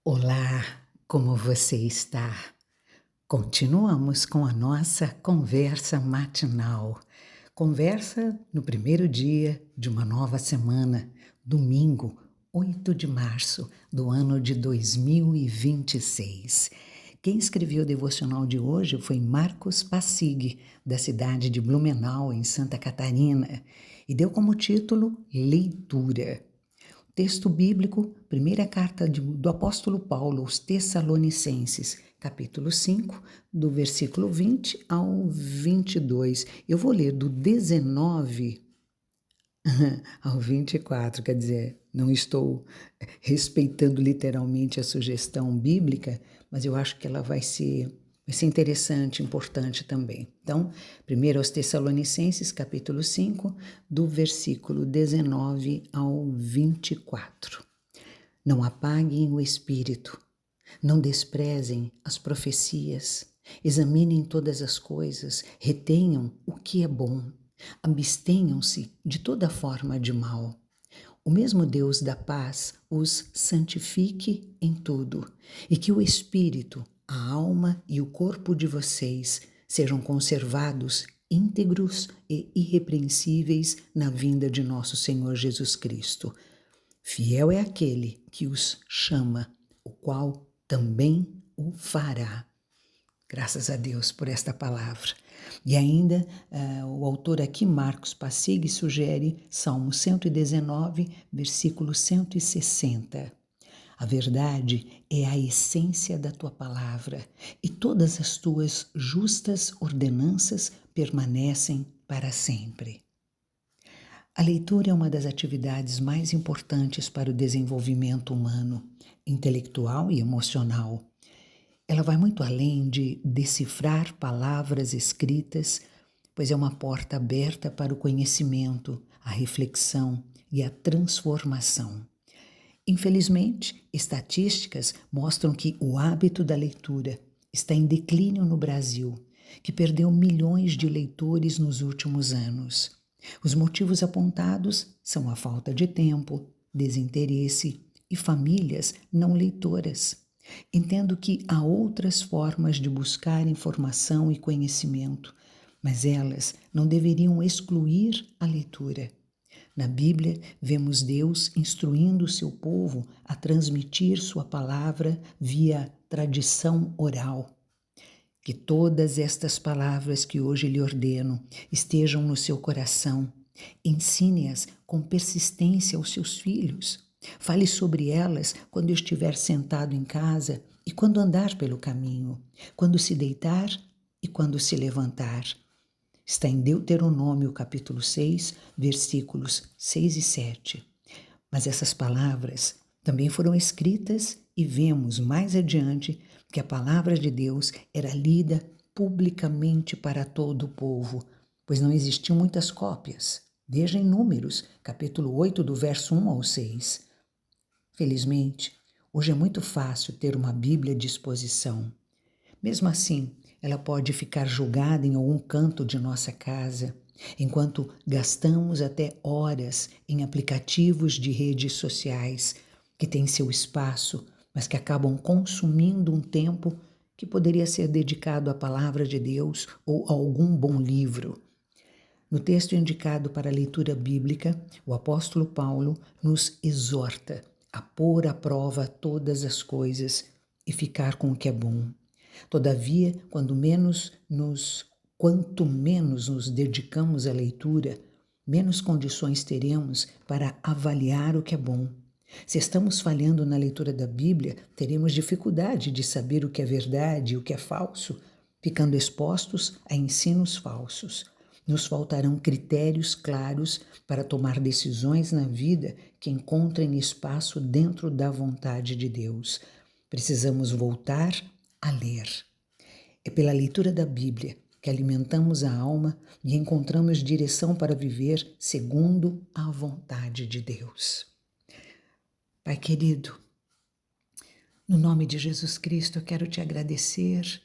Olá, como você está? Continuamos com a nossa conversa matinal. Conversa no primeiro dia de uma nova semana, domingo, 8 de março do ano de 2026. Quem escreveu o devocional de hoje foi Marcos Passig, da cidade de Blumenau, em Santa Catarina, e deu como título Leitura. Texto bíblico, primeira carta do apóstolo Paulo aos Tessalonicenses, capítulo 5, do versículo 20 ao 22. Eu vou ler do 19 ao 24, quer dizer, não estou respeitando literalmente a sugestão bíblica, mas eu acho que ela vai ser interessante, importante também. Então, primeiro aos Tessalonicenses, capítulo 5, do versículo 19 ao 24. Não apaguem o espírito, não desprezem as profecias, examinem todas as coisas, retenham o que é bom, abstenham-se de toda forma de mal. O mesmo Deus da paz os santifique em tudo, e que o espírito, a alma e o corpo de vocês sejam conservados íntegros e irrepreensíveis na vinda de nosso Senhor Jesus Cristo. Fiel é aquele que os chama, o qual também o fará. Graças a Deus por esta palavra. E ainda o autor aqui, Marcos Passig, sugere Salmo 119, versículo 160. A verdade é a essência da tua palavra, e todas as tuas justas ordenanças permanecem para sempre. A leitura é uma das atividades mais importantes para o desenvolvimento humano, intelectual e emocional. Ela vai muito além de decifrar palavras escritas, pois é uma porta aberta para o conhecimento, a reflexão e a transformação. Infelizmente, estatísticas mostram que o hábito da leitura está em declínio no Brasil, que perdeu milhões de leitores nos últimos anos. Os motivos apontados são a falta de tempo, desinteresse e famílias não leitoras. Entendo que há outras formas de buscar informação e conhecimento, mas elas não deveriam excluir a leitura. Na Bíblia, vemos Deus instruindo o seu povo a transmitir sua palavra via tradição oral. Que todas estas palavras que hoje lhe ordeno estejam no seu coração. Ensine-as com persistência aos seus filhos. Fale sobre elas quando estiver sentado em casa e quando andar pelo caminho, quando se deitar e quando se levantar. Está em Deuteronômio, capítulo 6, versículos 6 e 7. Mas essas palavras também foram escritas e vemos mais adiante que a palavra de Deus era lida publicamente para todo o povo, pois não existiam muitas cópias. Veja em Números, capítulo 8, do verso 1 ao 6. Felizmente, hoje é muito fácil ter uma Bíblia à disposição. Mesmo assim, ela pode ficar jogada em algum canto de nossa casa, enquanto gastamos até horas em aplicativos de redes sociais que têm seu espaço, mas que acabam consumindo um tempo que poderia ser dedicado à palavra de Deus ou a algum bom livro. No texto indicado para a leitura bíblica, o apóstolo Paulo nos exorta a pôr à prova todas as coisas e ficar com o que é bom. Todavia, quanto menos nos dedicamos à leitura, menos condições teremos para avaliar o que é bom. Se estamos falhando na leitura da Bíblia, teremos dificuldade de saber o que é verdade e o que é falso, ficando expostos a ensinos falsos. Nos faltarão critérios claros para tomar decisões na vida que encontrem espaço dentro da vontade de Deus. Precisamos voltar a ler. É pela leitura da Bíblia que alimentamos a alma e encontramos direção para viver segundo a vontade de Deus. Pai querido, no nome de Jesus Cristo, eu quero te agradecer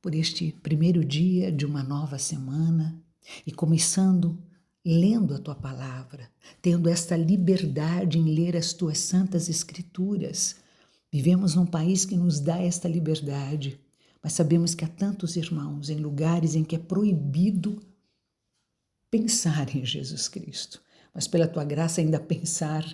por este primeiro dia de uma nova semana e começando lendo a tua palavra, tendo esta liberdade em ler as tuas santas escrituras, Vivemos num país que nos dá esta liberdade, mas sabemos que há tantos irmãos em lugares em que é proibido pensar em Jesus Cristo. Mas pela tua graça ainda pensar,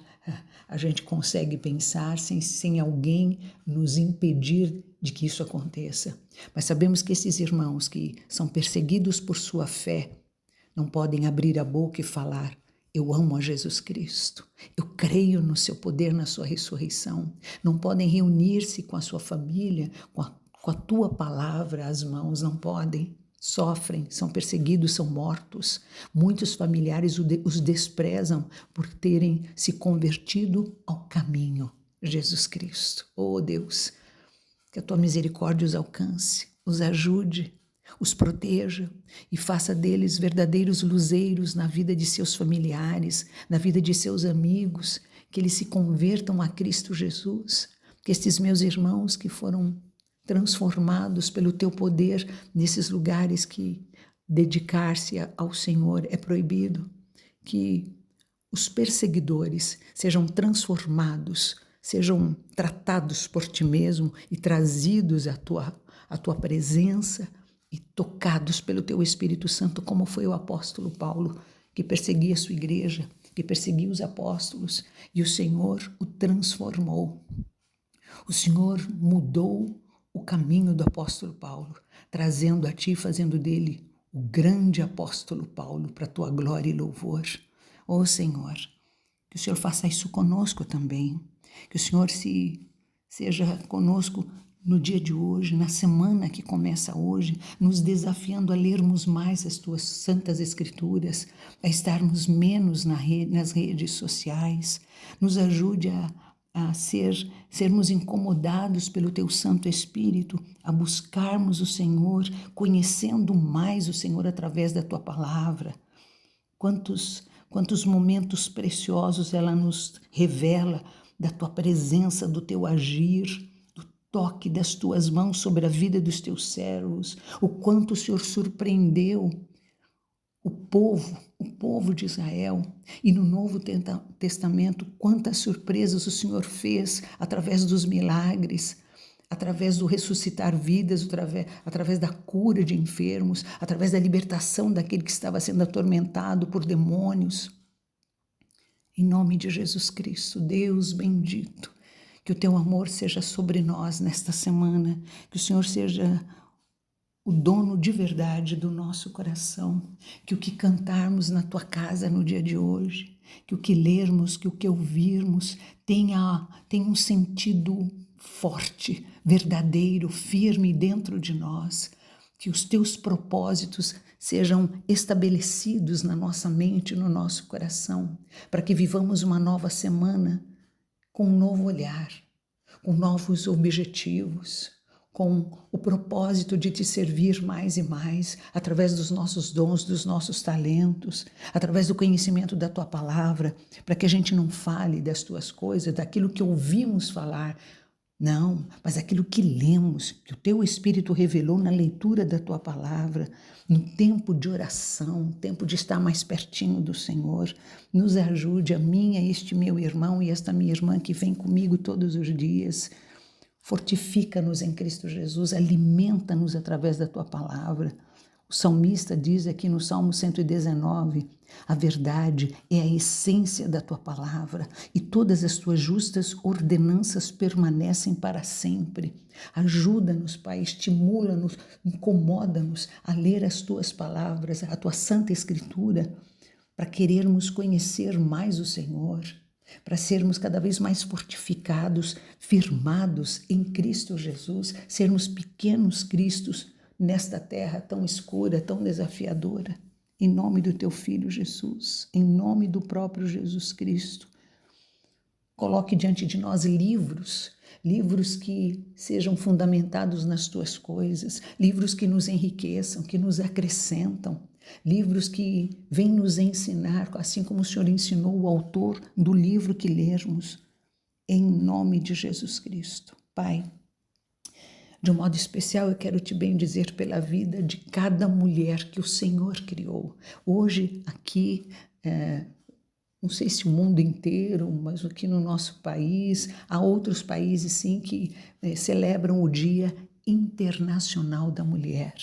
a gente consegue pensar sem alguém nos impedir de que isso aconteça. Mas sabemos que esses irmãos que são perseguidos por sua fé não podem abrir a boca e falar: eu amo a Jesus Cristo, eu creio no seu poder, na sua ressurreição. Não podem reunir-se com a sua família, com a tua palavra às mãos, não podem. Sofrem, são perseguidos, são mortos. Muitos familiares os desprezam por terem se convertido ao caminho, Jesus Cristo. Oh Deus, que a tua misericórdia os alcance, os ajude, os proteja e faça deles verdadeiros luzeiros na vida de seus familiares, na vida de seus amigos, que eles se convertam a Cristo Jesus, que estes meus irmãos que foram transformados pelo teu poder nesses lugares que dedicar-se ao Senhor é proibido, que os perseguidores sejam transformados, sejam tratados por ti mesmo e trazidos à tua presença e tocados pelo teu Espírito Santo, como foi o apóstolo Paulo, que perseguia a sua igreja, que perseguia os apóstolos, e o Senhor o transformou. O Senhor mudou o caminho do apóstolo Paulo, trazendo a ti, fazendo dele o grande apóstolo Paulo, para a tua glória e louvor. Ó Senhor, que o Senhor faça isso conosco também, que o Senhor seja conosco no dia de hoje, na semana que começa hoje, nos desafiando a lermos mais as tuas santas escrituras, a estarmos menos nas redes sociais, nos ajude a sermos incomodados pelo teu Santo Espírito, a buscarmos o Senhor, conhecendo mais o Senhor através da tua palavra. Quantos momentos preciosos ela nos revela da tua presença, do teu agir, do toque das tuas mãos sobre a vida dos teus servos, o quanto o Senhor surpreendeu o povo de Israel. E no Novo Testamento, quantas surpresas o Senhor fez através dos milagres, através do ressuscitar vidas, através da cura de enfermos, através da libertação daquele que estava sendo atormentado por demônios. Em nome de Jesus Cristo, Deus bendito, que o teu amor seja sobre nós nesta semana, que o Senhor seja o dono de verdade do nosso coração, que o que cantarmos na tua casa no dia de hoje, que o que lermos, que o que ouvirmos tenha um sentido forte, verdadeiro, firme dentro de nós, que os teus propósitos sejam estabelecidos na nossa mente, no nosso coração, para que vivamos uma nova semana com um novo olhar, com novos objetivos, com o propósito de te servir mais e mais, através dos nossos dons, dos nossos talentos, através do conhecimento da tua palavra, para que a gente não fale das tuas coisas, daquilo que ouvimos falar, não, mas aquilo que lemos, que o teu Espírito revelou na leitura da tua palavra, no tempo de oração, tempo de estar mais pertinho do Senhor. Nos ajude, a mim, a este meu irmão e esta minha irmã que vem comigo todos os dias. Fortifica-nos em Cristo Jesus, alimenta-nos através da tua palavra. O salmista diz aqui no Salmo 119, a verdade é a essência da tua palavra e todas as tuas justas ordenanças permanecem para sempre. Ajuda-nos, Pai, estimula-nos, incomoda-nos a ler as tuas palavras, a tua santa escritura, para querermos conhecer mais o Senhor, para sermos cada vez mais fortificados, firmados em Cristo Jesus, sermos pequenos Cristos nesta terra tão escura, tão desafiadora. Em nome do teu Filho Jesus, em nome do próprio Jesus Cristo, coloque diante de nós livros que sejam fundamentados nas tuas coisas, livros que nos enriqueçam, que nos acrescentam, livros que vêm nos ensinar, assim como o Senhor ensinou o autor do livro que lermos, em nome de Jesus Cristo. Pai, de um modo especial, eu quero te bendizer pela vida de cada mulher que o Senhor criou. Hoje, aqui, não sei se o mundo inteiro, mas aqui no nosso país, há outros países sim que celebram o Dia Internacional da Mulher,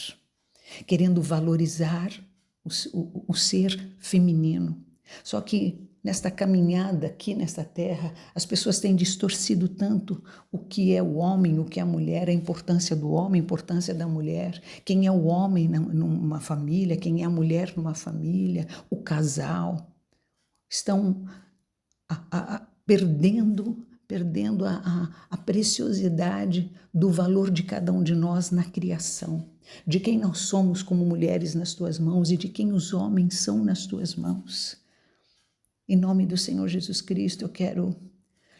querendo valorizar o ser feminino. Só que nesta caminhada aqui nesta terra, as pessoas têm distorcido tanto o que é o homem, o que é a mulher, a importância do homem, a importância da mulher, quem é o homem numa família, quem é a mulher numa família, o casal. Estão perdendo a preciosidade do valor de cada um de nós na criação, de quem nós somos como mulheres nas tuas mãos e de quem os homens são nas tuas mãos. Em nome do Senhor Jesus Cristo, eu quero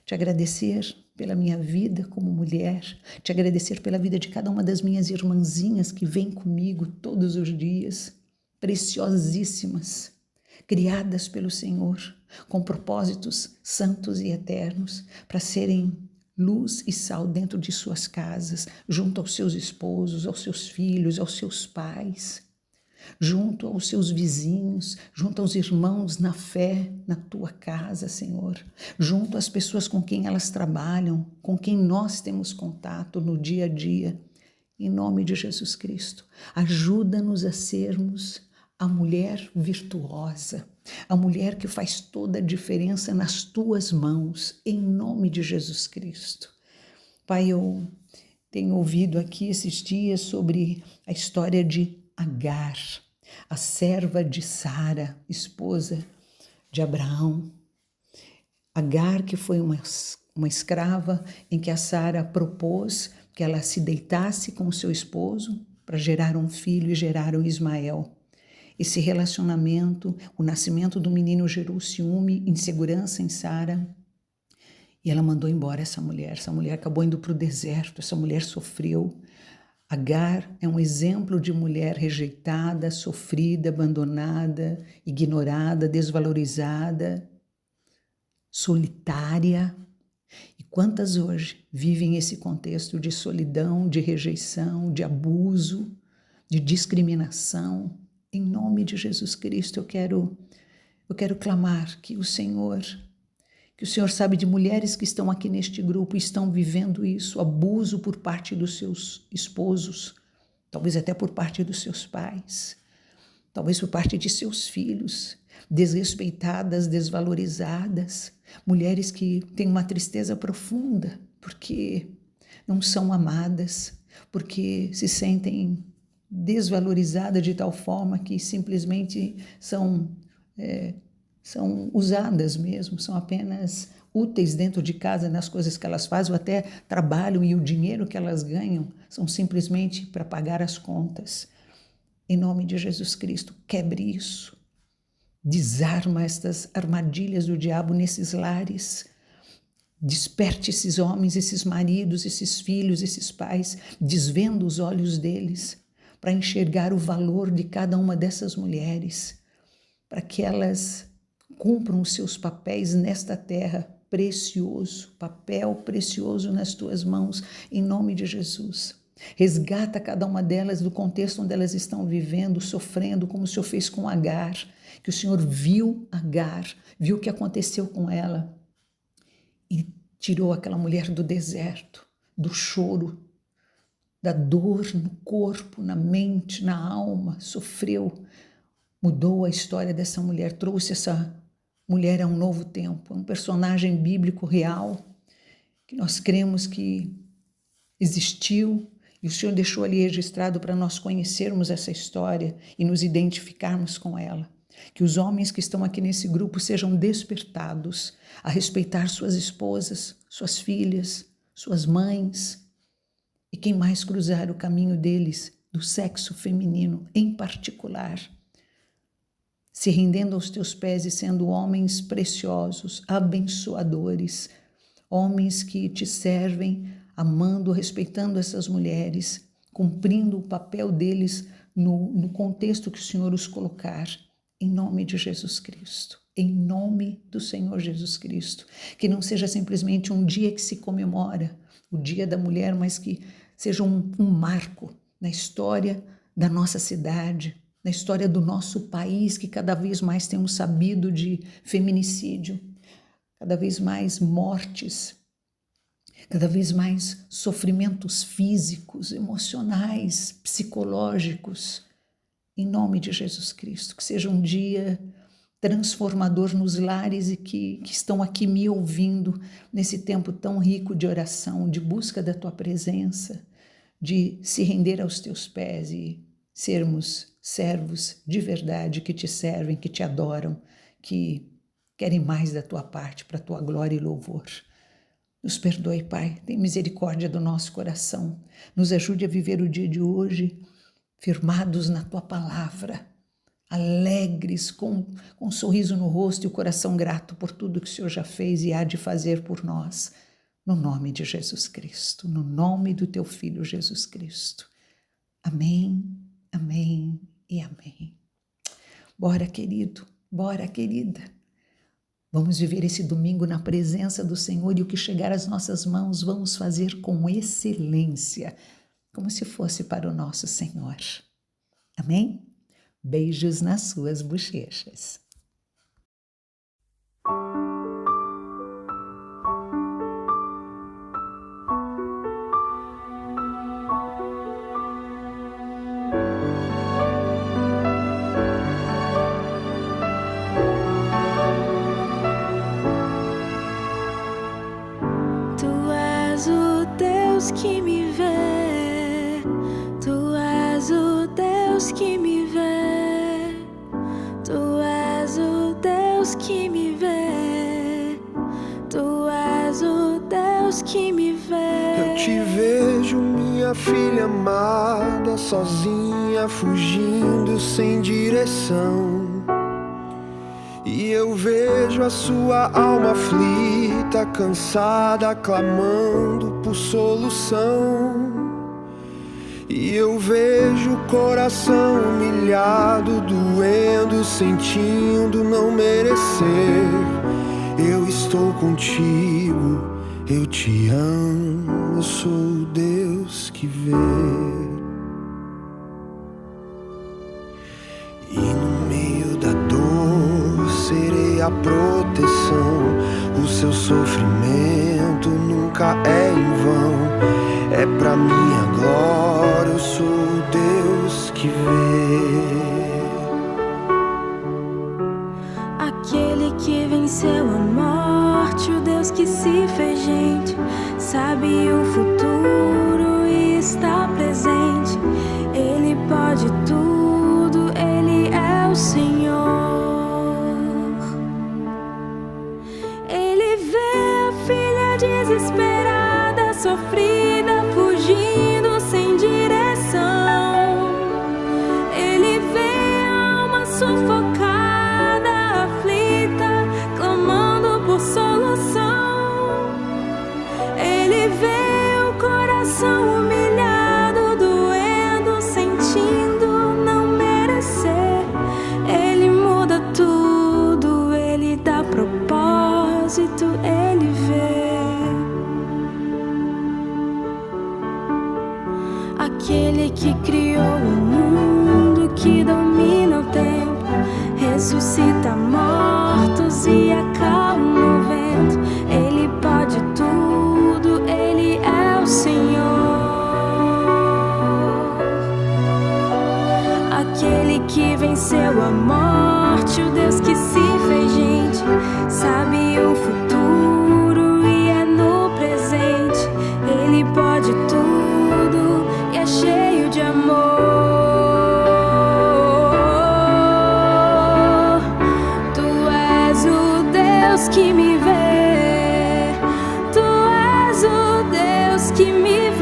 te agradecer pela minha vida como mulher, te agradecer pela vida de cada uma das minhas irmãzinhas que vem comigo todos os dias, preciosíssimas, criadas pelo Senhor, com propósitos santos e eternos, para serem luz e sal dentro de suas casas, junto aos seus esposos, aos seus filhos, aos seus pais, junto aos seus vizinhos, junto aos irmãos na fé, na tua casa, Senhor, junto às pessoas com quem elas trabalham, com quem nós temos contato no dia a dia. Em nome de Jesus Cristo, ajuda-nos a sermos a mulher virtuosa, a mulher que faz toda a diferença nas tuas mãos, em nome de Jesus Cristo. Pai, eu tenho ouvido aqui esses dias sobre a história de Agar, a serva de Sara, esposa de Abraão. Agar, que foi uma escrava em que a Sara propôs que ela se deitasse com o seu esposo para gerar um filho e geraram Ismael. Esse relacionamento, o nascimento do menino gerou ciúme, insegurança em Sara, e ela mandou embora essa mulher. Essa mulher acabou indo para o deserto, essa mulher sofreu. Agar é um exemplo de mulher rejeitada, sofrida, abandonada, ignorada, desvalorizada, solitária. E quantas hoje vivem esse contexto de solidão, de rejeição, de abuso, de discriminação? Em nome de Jesus Cristo, eu quero clamar que o Senhor sabe de mulheres que estão aqui neste grupo e estão vivendo isso, abuso por parte dos seus esposos, talvez até por parte dos seus pais, talvez por parte de seus filhos, desrespeitadas, desvalorizadas, mulheres que têm uma tristeza profunda porque não são amadas, porque se sentem desvalorizadas de tal forma que simplesmente são usadas mesmo, são apenas úteis dentro de casa nas coisas que elas fazem, ou até trabalham e o dinheiro que elas ganham são simplesmente para pagar as contas. Em nome de Jesus Cristo, quebre isso. Desarma estas armadilhas do diabo nesses lares. Desperte esses homens, esses maridos, esses filhos, esses pais, desvenda os olhos deles para enxergar o valor de cada uma dessas mulheres, para que elas cumpram os seus papéis nesta terra, papel precioso nas tuas mãos, em nome de Jesus. Resgata cada uma delas do contexto onde elas estão vivendo, sofrendo, como o Senhor fez com Agar, que o Senhor viu Agar, viu o que aconteceu com ela e tirou aquela mulher do deserto, do choro, da dor no corpo, na mente, na alma, sofreu, mudou a história dessa mulher, trouxe essa mulher a um novo tempo, um personagem bíblico real, que nós cremos que existiu, e o Senhor deixou ali registrado para nós conhecermos essa história e nos identificarmos com ela. Que os homens que estão aqui nesse grupo sejam despertados a respeitar suas esposas, suas filhas, suas mães e quem mais cruzar o caminho deles, do sexo feminino em particular, se rendendo aos teus pés e sendo homens preciosos, abençoadores, homens que te servem, amando, respeitando essas mulheres, cumprindo o papel deles no contexto que o Senhor os colocar, em nome de Jesus Cristo, em nome do Senhor Jesus Cristo. Que não seja simplesmente um dia que se comemora, o Dia da Mulher, mas que seja um marco na história da nossa cidade, na história do nosso país, que cada vez mais temos sabido de feminicídio, cada vez mais mortes, cada vez mais sofrimentos físicos, emocionais, psicológicos. Em nome de Jesus Cristo, que seja um dia transformador nos lares e que estão aqui me ouvindo nesse tempo tão rico de oração, de busca da tua presença, de se render aos teus pés e sermos servos de verdade que te servem, que te adoram, que querem mais da tua parte para a tua glória e louvor. Nos perdoe, Pai, tem misericórdia do nosso coração, nos ajude a viver o dia de hoje firmados na tua palavra, alegres, com um sorriso no rosto e o coração grato por tudo que o Senhor já fez e há de fazer por nós, no nome de Jesus Cristo, no nome do teu Filho Jesus Cristo. Amém, amém e amém. Bora, querido, bora, querida. Vamos viver esse domingo na presença do Senhor e o que chegar às nossas mãos vamos fazer com excelência, como se fosse para o nosso Senhor. Amém? Beijos nas suas bochechas. Que me vê, tu és o Deus que me vê, tu és o Deus que me vê, tu és o Deus que me vê. Eu te vejo, minha filha amada, sozinha, fugindo sem direção. E eu vejo a sua alma aflita, cansada, clamando por solução. E eu vejo o coração humilhado, doendo, sentindo não merecer. Eu estou contigo, eu te amo, eu sou o Deus que vê. E no meio da dor serei a proteção. O seu sofrimento nunca é em vão. É pra minha glória, eu sou o Deus que vê. Aquele que venceu a morte, o Deus que se fez gente, sabe o futuro e está presente. Ele pode tudo, Ele é o Senhor. Ele vê a filha desesperada, sofrida, fugindo sem direção. Ele vê a alma sufocada, aflita, clamando por solução. Ele vê o coração humilhado, doendo, sentindo não merecer. Ele muda tudo, Ele dá propósito, Ele vê. Aquele que criou o mundo, que domina o tempo, ressuscita mortos e acalma o vento. Ele pode tudo, Ele é o Senhor. Aquele que venceu a morte, o Deus que se fez gente, sabe o futuro e é no presente. Ele pode tudo e é cheio de amor. Tu és o Deus que me vê, tu és o Deus que me vê.